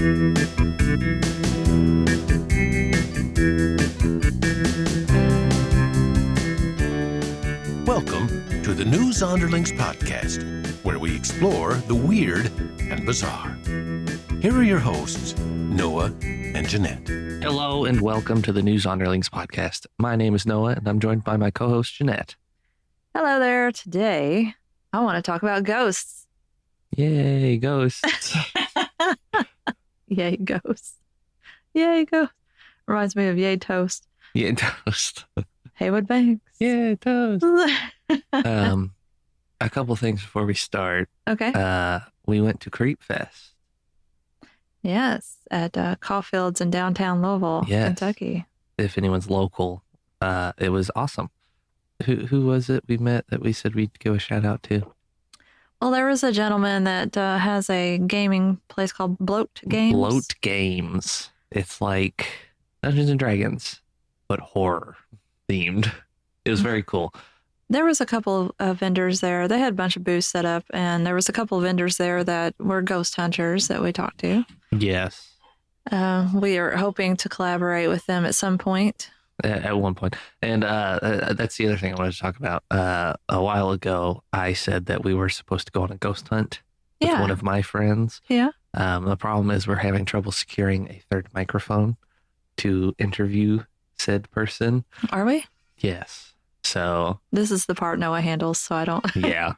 Welcome to the New Zonderlings podcast, where we explore the weird and bizarre. Here are your hosts, Noah and Jeanette. Hello and welcome to the New Zonderlings podcast. My name is Noah and I'm joined by my co-host Jeanette. Hello there. Today, I want to talk about ghosts. Yay, ghosts. Yay, ghosts. Yay, ghosts. Reminds me of Yay, Toast. Yay, toast. Haywood Banks. Yay, toast. A couple things before we start. Okay. We went to Creep Fest. Yes, at Caulfield's in downtown Louisville, Yes. Kentucky. If anyone's local, it was awesome. Who was it we met that we said we'd give a shout out to? Well, there was a gentleman that has a gaming place called Bloat Games. Bloat Games. It's like Dungeons and Dragons, but horror themed. It was very cool. There was a couple of vendors there. They had a bunch of booths set up, and there was a couple of vendors there that were ghost hunters that we talked to. Yes. We are hoping to collaborate with them at some point. At one point. And that's the other thing I wanted to talk about. A while ago, I said that we were supposed to go on a ghost hunt with one of my friends. Yeah. The problem is we're having trouble securing a third microphone to interview said person. Are we? Yes. So this is the part Noah handles, so I don't. yeah.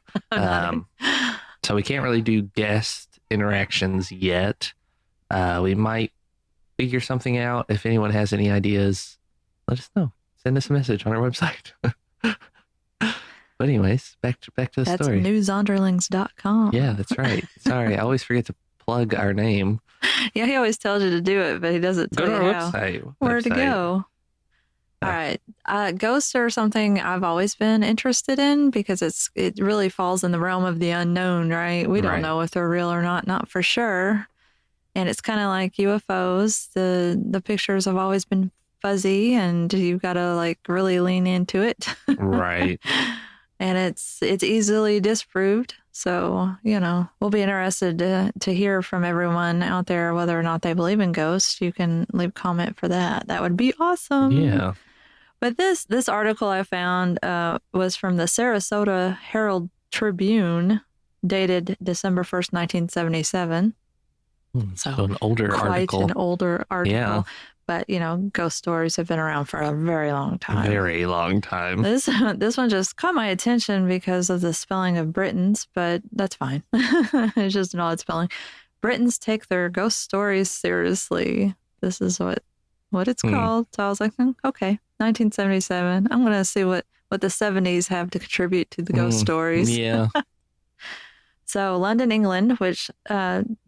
So we can't really do guest interactions yet. We might figure something out. If anyone has any ideas, let us know. Send us a message on our website. But anyways, back to the That's story. newzonderlings.com. Yeah, that's right. Sorry, I always forget to plug our name. Yeah, he always tells you to do it, but he doesn't Go tell to you our how. website. Where to go. All right. Ghosts are something I've always been interested in because it really falls in the realm of the unknown, right? We don't know if they're real or not for sure. And it's kind of like UFOs. The pictures have always been fuzzy and you've got to like really lean into it. Right. And it's easily disproved. So, we'll be interested to hear from everyone out there whether or not they believe in ghosts. You can leave a comment for that. That would be awesome. Yeah. But this article I found was from the Sarasota Herald Tribune, dated December 1st, 1977. So an older article. Quite an older article. Yeah. But, ghost stories have been around for a very long time. Very long time. This one just caught my attention because of the spelling of Britons, but that's fine. It's just an odd spelling. Britons take their ghost stories seriously. This is what it's called. So I was like, okay, 1977. I'm going to see what the 70s have to contribute to the ghost stories. Yeah. So London, England, which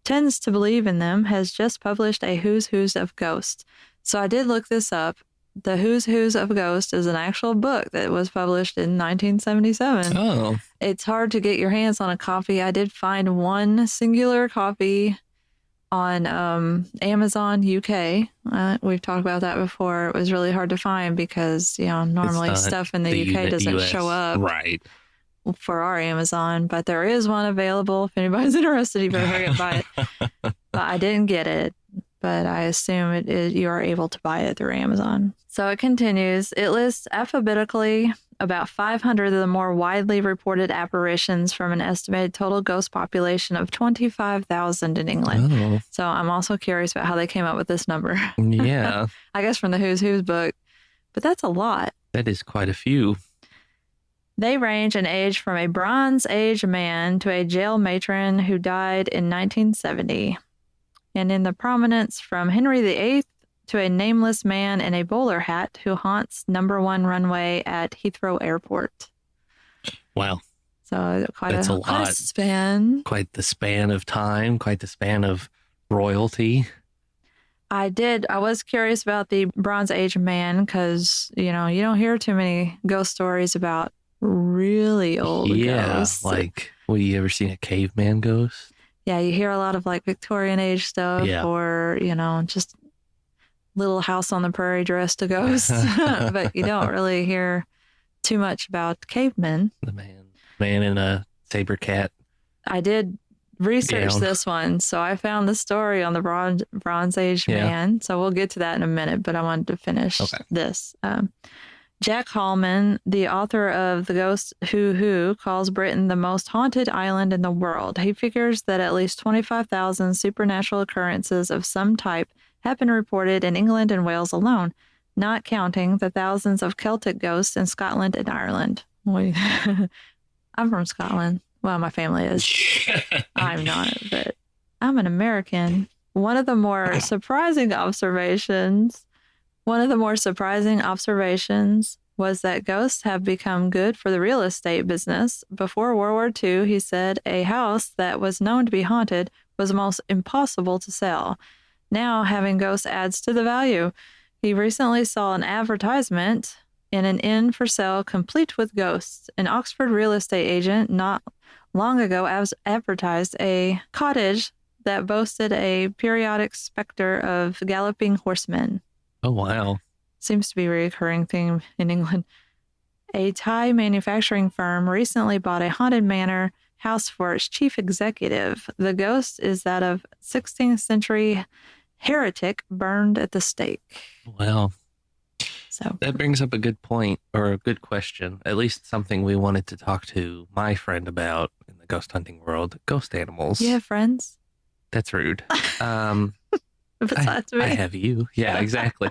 tends to believe in them, has just published a Who's Who's of Ghosts. So I did look this up. The Who's Who's of Ghosts is an actual book that was published in 1977. Oh. It's hard to get your hands on a copy. I did find one singular copy on Amazon UK. We've talked about that before. It was really hard to find because, normally stuff in the UK doesn't US. show up. Right. For our Amazon, but there is one available. If anybody's interested, you better hurry up and buy it. But I didn't get it, but I assume you are able to buy it through Amazon. So it continues. It lists alphabetically about 500 of the more widely reported apparitions from an estimated total ghost population of 25,000 in England. Oh. So I'm also curious about how they came up with this number. Yeah. I guess from the Who's Who's book, but that's a lot. That is quite a few. They range in age from a Bronze Age man to a jail matron who died in 1970. And in the prominence from Henry VIII to a nameless man in a bowler hat who haunts number 1 runway at Heathrow Airport. Wow. So quite That's a quite lot. a span. Quite the span of time, quite the span of royalty. I was curious about the Bronze Age man because, you don't hear too many ghost stories about really old ghosts. Like, you ever seen a caveman ghost? Yeah, you hear a lot of like Victorian age stuff or, just Little House on the Prairie dress to ghosts. But you don't really hear too much about cavemen. The man in a saber cat. I did researched Down. this one. So I found the story on the Bronze Age man. So we'll get to that in a minute, but I wanted to finish this. Jack Hallman, the author of The Ghost Who, calls Britain the most haunted island in the world. He figures that at least 25,000 supernatural occurrences of some type have been reported in England and Wales alone, not counting the thousands of Celtic ghosts in Scotland and Ireland. I'm from Scotland. Well, my family is. I'm not, but I'm an American. One of the more surprising observations was that ghosts have become good for the real estate business. Before World War II, he said a house that was known to be haunted was almost impossible to sell. Now, having ghosts adds to the value. He recently saw an advertisement in an inn for sale complete with ghosts. An Oxford real estate agent not long ago advertised a cottage that boasted a periodic specter of galloping horsemen. Oh, wow. Seems to be a recurring theme in England. A Thai manufacturing firm recently bought a haunted manor house for its chief executive. The ghost is that of 16th century heretic burned at the stake. Well, so that brings up a good point, or a good question, at least something we wanted to talk to my friend about in the ghost hunting world. Ghost animals. You have friends? That's rude. Besides me? I have you. Yeah, exactly.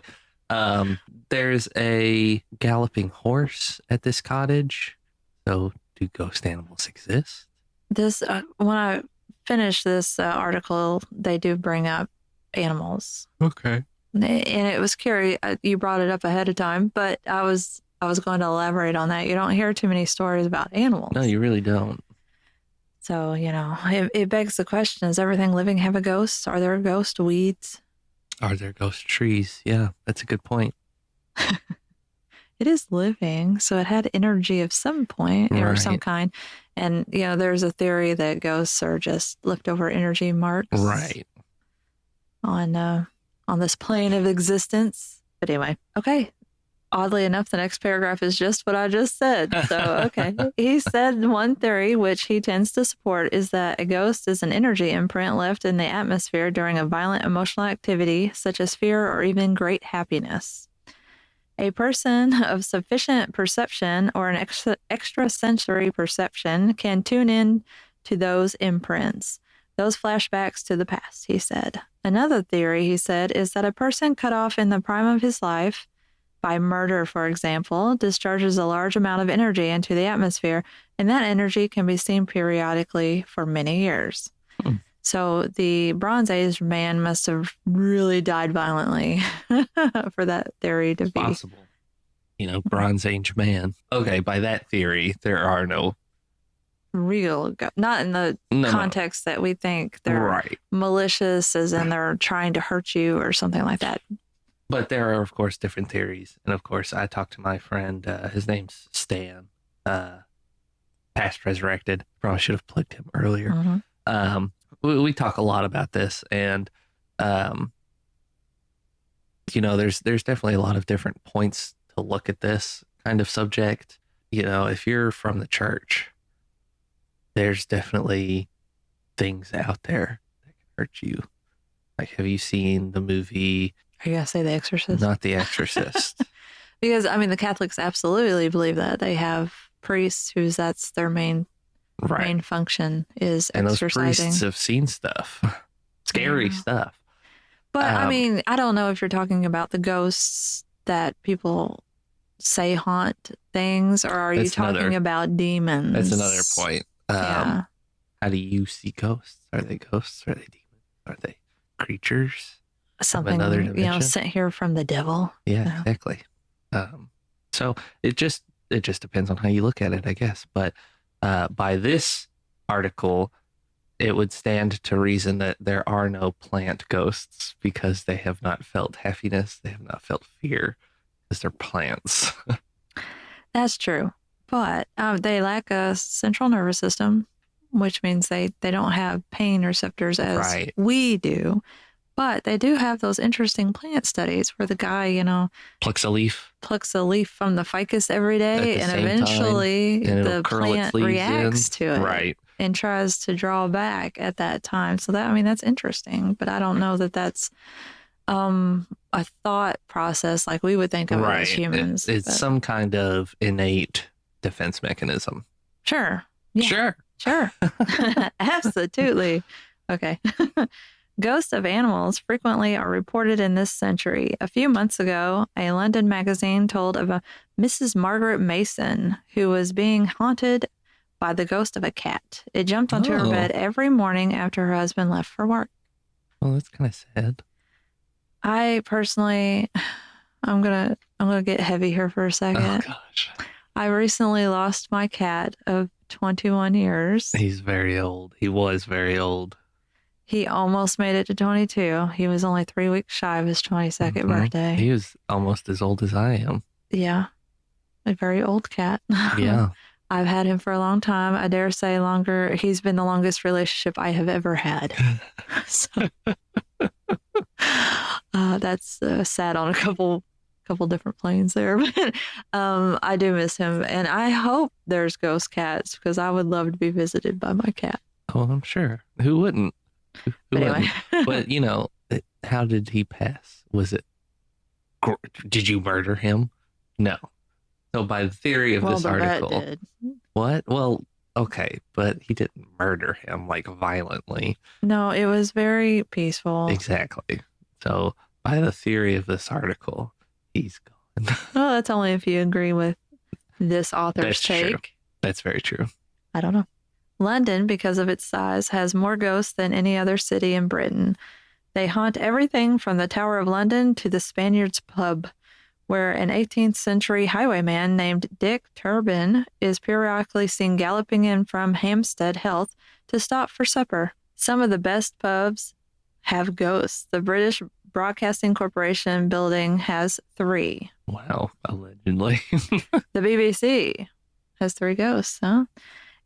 There's a galloping horse at this cottage. So do ghost animals exist? This when I finish this article, they do bring up animals. Okay. And it was curious. You brought it up ahead of time, but I was going to elaborate on that. You don't hear too many stories about animals. No, you really don't. So, it begs the question, does everything living have a ghost? Are there ghost weeds? Are there ghost trees? Yeah, that's a good point. It is living, so it had energy of some point or some kind. And, there's a theory that ghosts are just leftover energy marks. Right. On this plane of existence. But anyway, okay. Oddly enough, the next paragraph is just what I just said. So, okay. He said one theory, which he tends to support, is that a ghost is an energy imprint left in the atmosphere during a violent emotional activity, such as fear or even great happiness. A person of sufficient perception or an extrasensory perception can tune in to those imprints, those flashbacks to the past, he said. Another theory, he said, is that a person cut off in the prime of his life, by murder, for example, discharges a large amount of energy into the atmosphere, and that energy can be seen periodically for many years. So the Bronze Age man must have really died violently for that theory to be possible. Bronze Age man. Okay, by that theory, there are no real, not in the context that we think they're malicious, as in they're trying to hurt you or something like that. But there are, of course, different theories. And of course, I talked to my friend, his name's Stan, past resurrected. Probably should have plugged him earlier. Mm-hmm. We talk a lot about this, and there's definitely a lot of different points to look at this kind of subject. If you're from the church, there's definitely things out there that can hurt you. Like, have you seen the movie? Are you gonna say The Exorcist? Not The Exorcist. Because the Catholics absolutely believe that they have priests that's their main function is and exorcising. Those priests have seen stuff, scary stuff. But I don't know if you're talking about the ghosts that people say haunt things, or are you talking about demons? That's another point. How do you see ghosts? Are they ghosts? Are they demons? Are they creatures? Something, sent here from the devil. Yeah, exactly. So it just depends on how you look at it, I guess. But by this article, it would stand to reason that there are no plant ghosts because they have not felt happiness. They have not felt fear because they're plants. That's true. But they lack a central nervous system, which means they don't have pain receptors as we do. But they do have those interesting plant studies where the guy, plucks a leaf from the ficus every day, and eventually the plant reacts to it. Right. and tries to draw back at that time. So that's interesting, but I don't know that that's a thought process like we would think of it as humans. It's some kind of innate defense mechanism. Sure. Yeah. Sure. Absolutely. Okay. Ghosts of animals frequently are reported in this century. A few months ago, a London magazine told of a Mrs. Margaret Mason who was being haunted by the ghost of a cat. It jumped onto her bed every morning after her husband left for work. Well, that's kind of sad. I personally, I'm gonna get heavy here for a second. Oh gosh. I recently lost my cat of 21 years. He's very old. He was very old. He almost made it to 22. He was only 3 weeks shy of his 22nd birthday. He was almost as old as I am. Yeah. A very old cat. Yeah. I've had him for a long time. I dare say longer. He's been the longest relationship I have ever had. So that's sad on a couple different planes there. But I do miss him. And I hope there's ghost cats because I would love to be visited by my cat. Oh, I'm sure. Who wouldn't? But anyway. But, how did he pass? Was it, did you murder him? No. So by the theory of this article. Did. What? Well, okay, but he didn't murder him like violently. No, it was very peaceful. Exactly. So by the theory of this article, he's gone. Well, that's only if you agree with this author's take. True. That's very true. I don't know. London, because of its size, has more ghosts than any other city in Britain. They haunt everything from the Tower of London to the Spaniards Pub, where an 18th century highwayman named Dick Turbin is periodically seen galloping in from Hampstead Heath to stop for supper. Some of the best pubs have ghosts. The British Broadcasting Corporation building has 3. Wow, allegedly. The BBC has 3 ghosts, huh?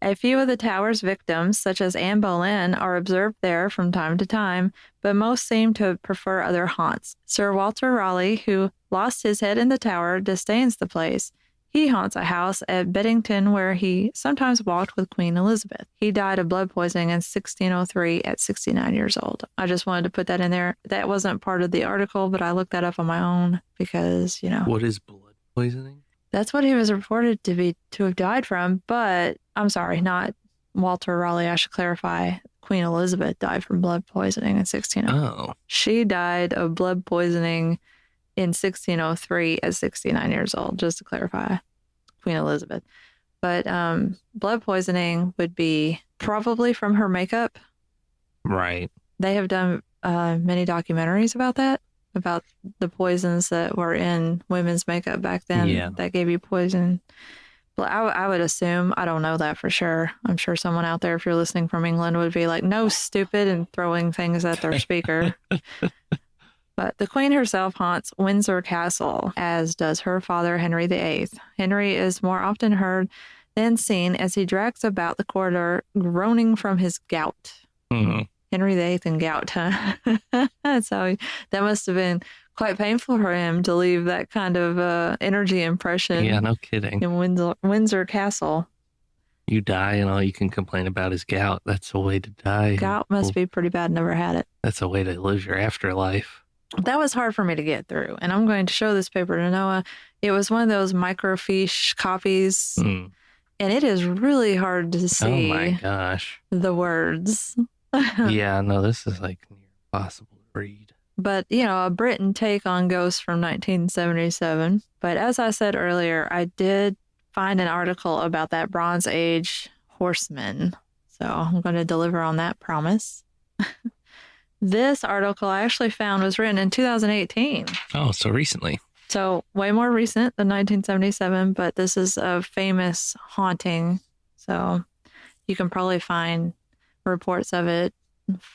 A few of the tower's victims, such as Anne Boleyn, are observed there from time to time, but most seem to prefer other haunts. Sir Walter Raleigh, who lost his head in the tower, disdains the place. He haunts a house at Beddington where he sometimes walked with Queen Elizabeth. He died of blood poisoning in 1603 at 69 years old. I just wanted to put that in there. That wasn't part of the article, but I looked that up on my own because, What is blood poisoning? That's what he was reported to have died from, but I'm sorry, not Walter Raleigh. I should clarify. Queen Elizabeth died from blood poisoning in 1603. Oh. She died of blood poisoning in 1603 at 69 years old, just to clarify. Queen Elizabeth. But blood poisoning would be probably from her makeup. Right. They have done many documentaries about that. About the poisons that were in women's makeup back then that gave you poison. But I would assume, I don't know that for sure. I'm sure someone out there, if you're listening from England, would be like, no, stupid, and throwing things at their speaker. But the Queen herself haunts Windsor Castle, as does her father, Henry VIII. Henry is more often heard than seen as he drags about the corridor, groaning from his gout. Mm-hmm. Henry VIII and gout, huh? So that must have been quite painful for him to leave that kind of energy impression. Yeah, no kidding. In Windsor Castle. You die and all you can complain about is gout. That's a way to die. Gout must be pretty bad. Never had it. That's a way to live your afterlife. That was hard for me to get through. And I'm going to show this paper to Noah. It was one of those microfiche copies. And it is really hard to see. Oh my gosh. The words. Yeah, no, this is like near impossible to read. But, a Britain take on ghosts from 1977. But as I said earlier, I did find an article about that Bronze Age horseman. So I'm going to deliver on that promise. This article I actually found was written in 2018. Oh, so recently. So way more recent than 1977, but this is a famous haunting. So you can probably find reports of it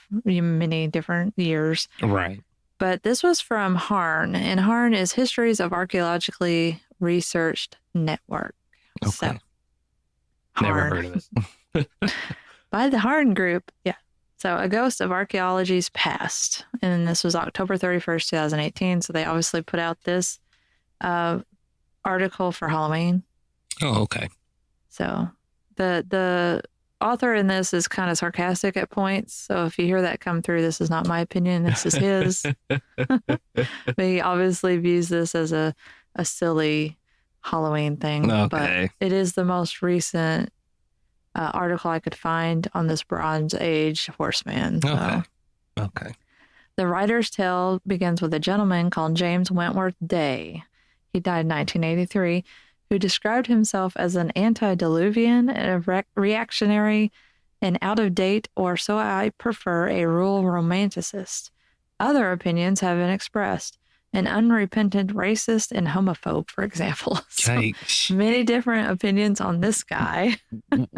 many different years. Right. But this was from HARN, and HARN is Histories of Archaeologically Researched Network. Okay. So, Never HARN. heard of it. By the HARN Group, yeah. So a ghost of archaeology's past. And this was October 31st, 2018. So they obviously put out this article for Halloween. Oh, okay. So the author in this is kind of sarcastic at points. So if you hear that come through, this is not my opinion. This is his. But he obviously views this as a silly Halloween thing. Okay. But it is the most recent article I could find on this Bronze Age horseman. So. Okay. The writer's tale begins with a gentleman called James Wentworth Day. He died in 1983, who described himself as an antediluvian and a reactionary and out of date, or so I prefer, a rural romanticist. Other opinions have been expressed. An unrepentant racist and homophobe, for example. So many different opinions on this guy.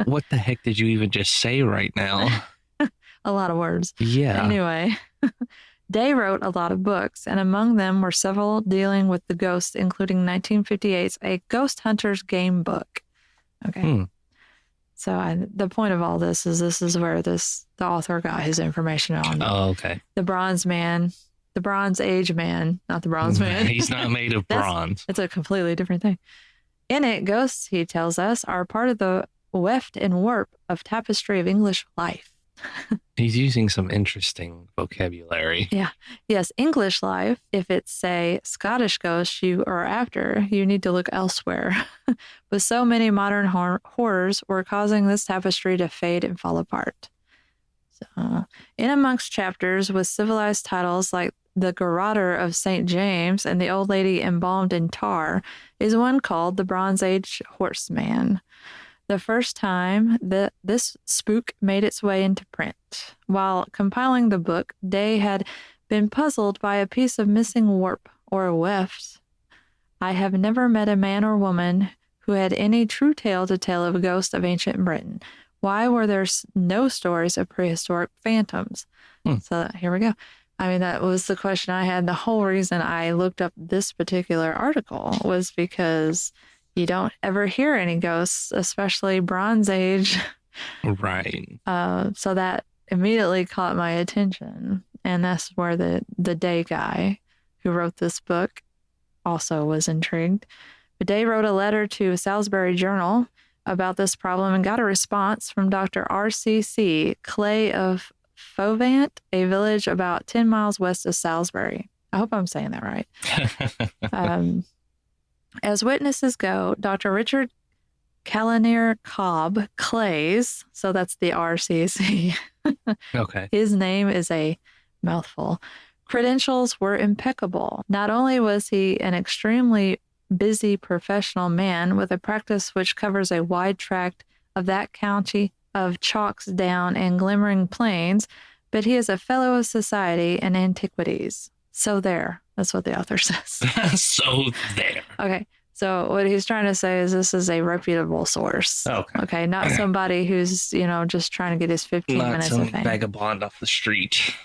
What the heck did you even just say right now? A lot of words. Yeah. Anyway, Day wrote a lot of books, and among them were several dealing with the ghosts, including 1958's A Ghost Hunter's Game Book. Okay. So the point of all this is where the author got his information on. Oh, okay. The Bronze Man, the Bronze Age man, not the Bronze Man. He's not made of bronze. It's a completely different thing. In it, ghosts, he tells us, are part of the weft and warp of tapestry of English life. He's using some interesting vocabulary. Yeah. Yes, English life. If it's, say, Scottish ghosts you are after, you need to look elsewhere. But so many modern horrors were causing this tapestry to fade and fall apart. So, in amongst chapters with civilized titles like The Garroter of St. James and The Old Lady Embalmed in Tar is one called The Bronze Age Horseman. The first time that this spook made its way into print. While compiling the book, Day had been puzzled by a piece of missing warp or weft. I have never met a man or woman who had any true tale to tell of a ghost of ancient Britain. Why were there no stories of prehistoric phantoms? So here we go. I mean, that was the question I had. The whole reason I looked up this particular article was because you don't ever hear any ghosts, especially Bronze Age. Right. So that immediately caught my attention. And that's where the Day guy who wrote this book also was intrigued. But Day wrote a letter to Salisbury Journal about this problem and got a response from Dr. R.C.C. Clay of Fovant, a village about 10 miles west of Salisbury. I hope I'm saying that right. As witnesses go, Dr. Richard Callanier Cobb Clays, so that's the RCC. Okay. His name is a mouthful. Credentials were impeccable. Not only was he an extremely busy professional man with a practice which covers a wide tract of that county of Chalks Down and Glimmering Plains, but he is a fellow of society and antiquities. So there. That's what the author says. So there. Okay. So what he's trying to say is this is a reputable source. Okay. Not somebody who's, just trying to get his 15 minutes of fame. Not some vagabond off the street.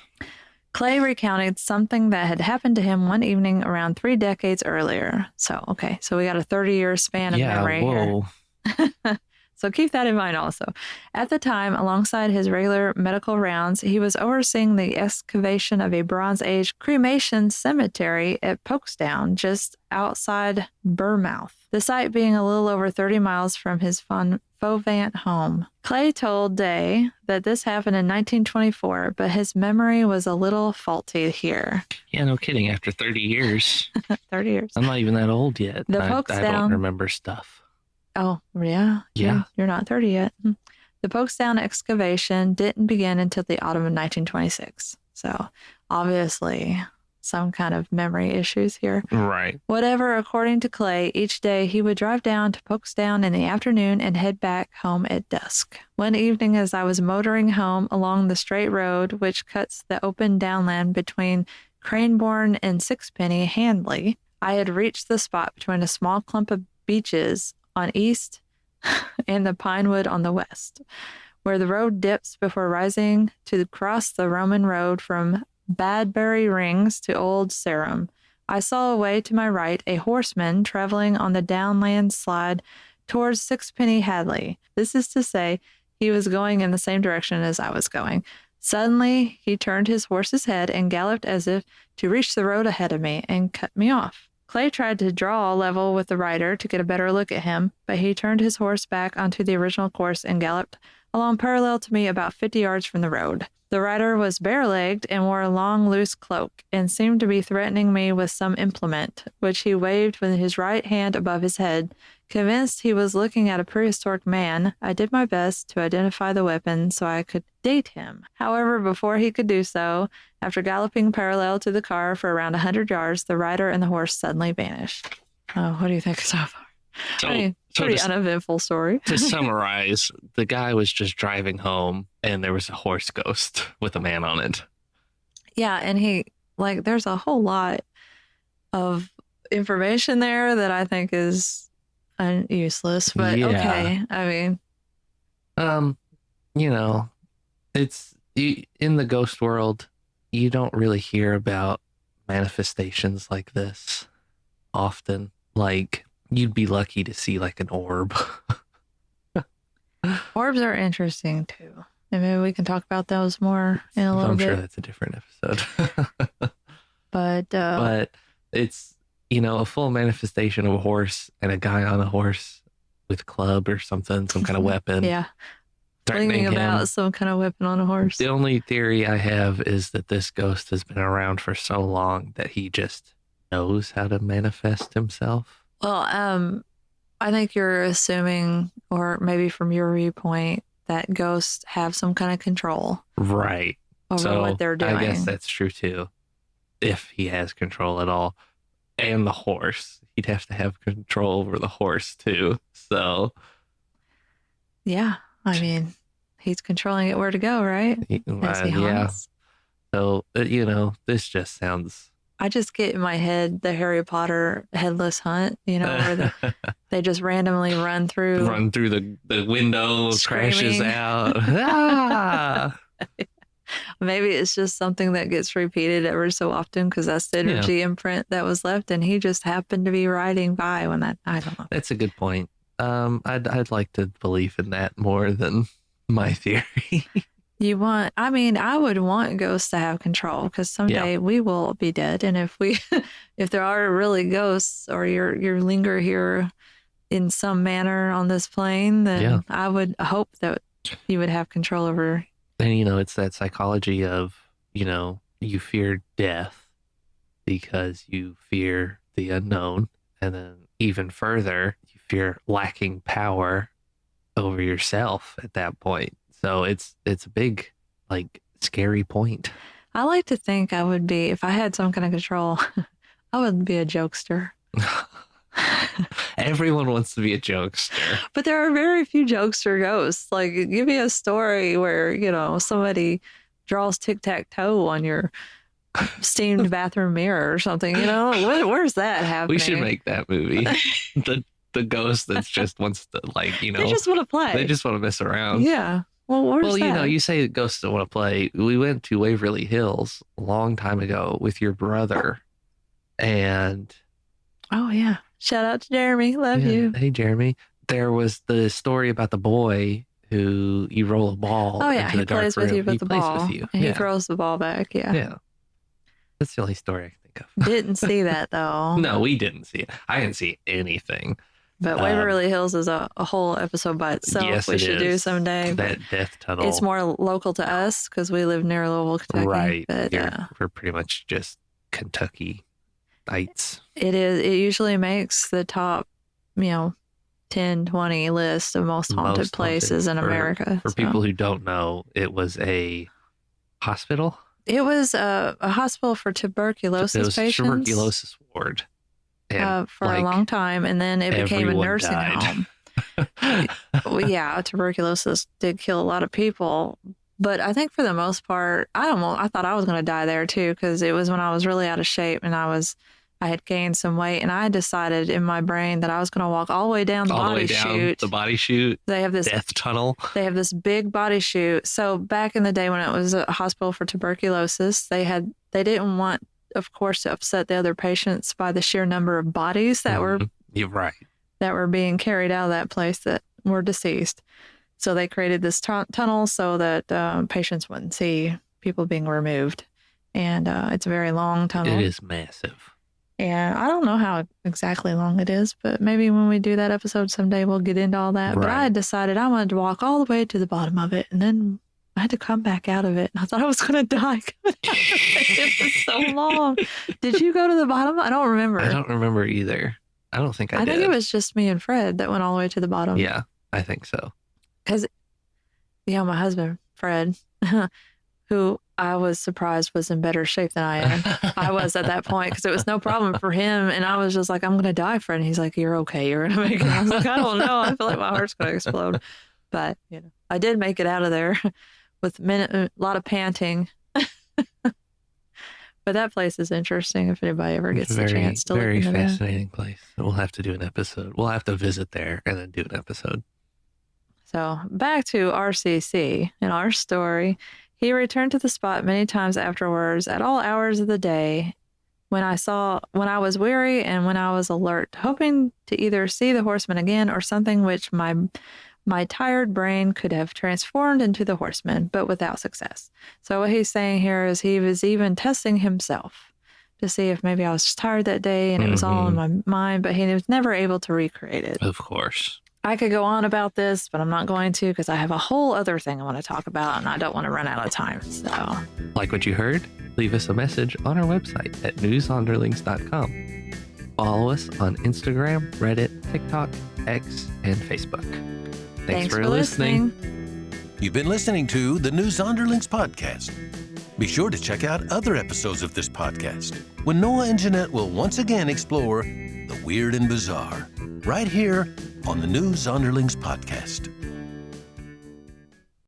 Clay recounted something that had happened to him one evening around 3 decades earlier. So, okay. So we got a 30-year span of memory here. So keep that in mind also. At the time, alongside his regular medical rounds, he was overseeing the excavation of a Bronze Age cremation cemetery at Folkestone, just outside Bournemouth, the site being a little over 30 miles from his Fovant home. Clay told Day that this happened in 1924, but his memory was a little faulty here. Yeah, no kidding. After 30 years. 30 years. I'm not even that old yet. I don't remember stuff. Oh, yeah? Yeah. You're not 30 yet. The Folkestone excavation didn't begin until the autumn of 1926. So, obviously, some kind of memory issues here. Right. Whatever, according to Clay, each day he would drive down to Folkestone in the afternoon and head back home at dusk. One evening, as I was motoring home along the straight road, which cuts the open downland between Cranbourne and Sixpenny Handley, I had reached the spot between a small clump of beeches on east and the pine wood on the west, where the road dips before rising to cross the Roman road from Badbury Rings to Old Sarum. I saw away to my right a horseman traveling on the downland slide towards Sixpenny Hadley. This is to say, he was going in the same direction as I was going. Suddenly, he turned his horse's head and galloped as if to reach the road ahead of me and cut me off. Clay tried to draw a level with the rider to get a better look at him, but he turned his horse back onto the original course and galloped along parallel to me about 50 yards from the road. The rider was bare-legged and wore a long, loose cloak, and seemed to be threatening me with some implement, which he waved with his right hand above his head. Convinced he was looking at a prehistoric man, I did my best to identify the weapon so I could date him. However, before he could do so, after galloping parallel to the car for around 100 yards, the rider and the horse suddenly vanished. Oh, what do you think so far? Pretty uneventful story. To summarize, the guy was just driving home and there was a horse ghost with a man on it. Yeah, and there's a whole lot of information there that I think is useless, but Yeah. okay. I mean, it's in the ghost world, you don't really hear about manifestations like this often. Like, you'd be lucky to see like an orb. orbs are interesting too. And maybe we can talk about those more in a little bit. I'm sure that's a different episode. But it's, a full manifestation of a horse and a guy on a horse with a club or something, some kind of weapon. Yeah. Threatening Thinking him. about some kind of weapon on a horse. The only theory I have is that this ghost has been around for so long that he just knows how to manifest himself. Well, I think you're assuming, or maybe from your viewpoint, that ghosts have some kind of control. Right. Over what they're doing. I guess that's true too. If he has control at all. And the horse. He'd have to have control over the horse too. So. Yeah. I mean, he's controlling it where to go, right? Yeah. So, this just sounds. I just get in my head the Harry Potter headless hunt, where they just randomly run through the window, screaming. Crashes out. Ah! Maybe it's just something that gets repeated every so often because that's the energy imprint that was left, and he just happened to be riding by when that. I don't know. That's a good point. I'd like to believe in that more than my theory. I would want ghosts to have control because someday we will be dead. And if there are really ghosts or you linger here in some manner on this plane, then I would hope that you would have control over. And, it's that psychology of, you fear death because you fear the unknown. And then even further, you fear lacking power over yourself at that point. So it's a big, scary point. I like to think I would be, if I had some kind of control, I would be a jokester. Everyone wants to be a jokester. But there are very few jokester ghosts. Like, give me a story where, somebody draws tic-tac-toe on your steamed bathroom mirror or something, Where's that happening? We should make that movie. The ghost that just wants to, They just want to play. They just want to mess around. Yeah. Well, you say ghosts don't want to play. We went to Waverly Hills a long time ago with your brother. And... Oh, yeah. Shout out to Jeremy. Love you. Hey, Jeremy. There was the story about the boy who you roll a ball into the dark room. He plays with you with the ball. With you. And he throws the ball back. Yeah. Yeah. That's the only story I can think of. Didn't see that, though. No, we didn't see it. I didn't see anything. But Waverly Hills is a whole episode by itself. Yes, we should do someday. That death tunnel. It's more local to us because we live near Louisville, Kentucky. Right. But, we're pretty much just Kentucky-ites. It is. It usually makes the top, 10, 20 list of most haunted places in America. For people who don't know, it was a hospital. It was a hospital for tuberculosis patients. Tuberculosis ward. For a long time, and then it became a nursing home. Well, yeah, tuberculosis did kill a lot of people, but I think for the most part, I thought I was going to die there too, because it was when I was really out of shape and I had gained some weight, and I decided in my brain that I was going to walk all the way down the body chute. The body chute. They have this death tunnel. They have this big body chute. So back in the day when it was a hospital for tuberculosis, they didn't want, of course, to upset the other patients by the sheer number of bodies that were You're right. that were being carried out of that place that were deceased. So they created this tunnel so that patients wouldn't see people being removed. And it's a very long tunnel. It is massive. And I don't know how exactly long it is, but maybe when we do that episode someday, we'll get into all that. But I had decided I wanted to walk all the way to the bottom of it, and then I had to come back out of it. And I thought I was going to die coming out of it. It was so long. Did you go to the bottom? I don't remember. I don't remember either. I don't think I did. I think it was just me and Fred that went all the way to the bottom. Yeah, I think so. Because, my husband, Fred, who I was surprised was in better shape than I am. I was at that point because it was no problem for him. And I was just like, I'm going to die, Fred. And he's like, you're okay. You're going to make it. I was like, I don't know. I feel like my heart's going to explode. But, I did make it out of there with a lot of panting. But that place is interesting if anybody ever gets the chance to look into Very fascinating place. We'll have to do an episode. We'll have to visit there and then do an episode. So back to RCC in our story. He returned to the spot many times afterwards at all hours of the day when I was weary and when I was alert, hoping to either see the horseman again or something which my tired brain could have transformed into the horseman, but without success. So what he's saying here is he was even testing himself to see if maybe I was just tired that day and it was all in my mind, but he was never able to recreate it. Of course. I could go on about this, but I'm not going to because I have a whole other thing I want to talk about and I don't want to run out of time. So, like what you heard, leave us a message on our website at newsunderlings.com. Follow us on Instagram, Reddit, TikTok, X, and Facebook. Thanks for listening. You've been listening to the News Underlings podcast. Be sure to check out other episodes of this podcast when Noah and Jeanette will once again explore the weird and bizarre right here on the News Underlings podcast.